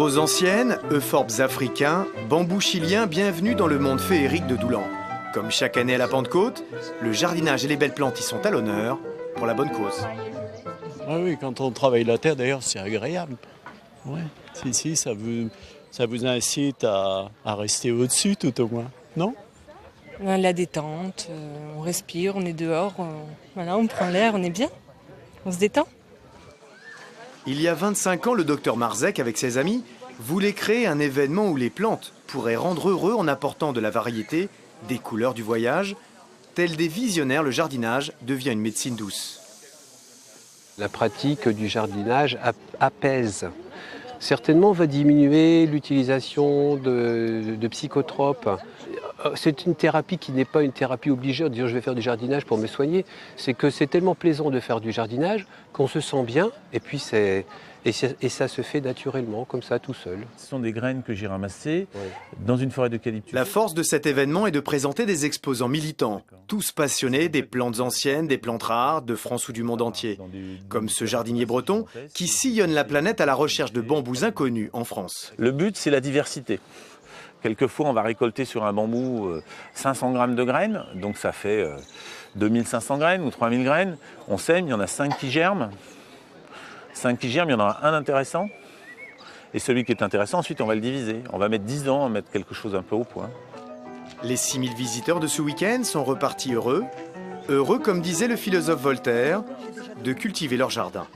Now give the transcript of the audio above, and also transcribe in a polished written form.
Roses anciennes, euphorbes africains, bambous chiliens, bienvenue dans le monde féerique de Doulan. Comme chaque année à la Pentecôte, le jardinage et les belles plantes y sont à l'honneur, pour la bonne cause. Ah oui, quand on travaille la terre, d'ailleurs, c'est agréable. Ouais. Si, ça vous incite à rester au-dessus, tout au moins, non? La détente, on respire, on est dehors, voilà, on prend l'air, on est bien, on se détend. Il y a 25 ans, le docteur Marzec, avec ses amis, voulait créer un événement où les plantes pourraient rendre heureux en apportant de la variété, des couleurs du voyage. Tel des visionnaires, le jardinage devient une médecine douce. La pratique du jardinage apaise. Certainement, on va diminuer l'utilisation de psychotropes. C'est une thérapie qui n'est pas une thérapie obligée en disant je vais faire du jardinage pour me soigner. C'est que c'est tellement plaisant de faire du jardinage qu'on se sent bien et puis ça se fait naturellement, comme ça, tout seul. Ce sont des graines que j'ai ramassées dans une forêt d'eucalyptus. La force de cet événement est de présenter des exposants militants, tous passionnés des plantes anciennes, des plantes rares, de France ou du monde entier. Comme ce jardinier breton qui sillonne la planète à la recherche de bambous inconnus en France. Le but, c'est la diversité. Quelquefois, on va récolter sur un bambou 500 grammes de graines, donc ça fait 2500 graines ou 3000 graines. On sème, il y en a 5 qui germent. 5 qui germent, il y en aura un intéressant. Et celui qui est intéressant, ensuite, on va le diviser. On va mettre 10 ans à mettre quelque chose un peu au point. Les 6000 visiteurs de ce week-end sont repartis heureux. Heureux, comme disait le philosophe Voltaire, de cultiver leur jardin.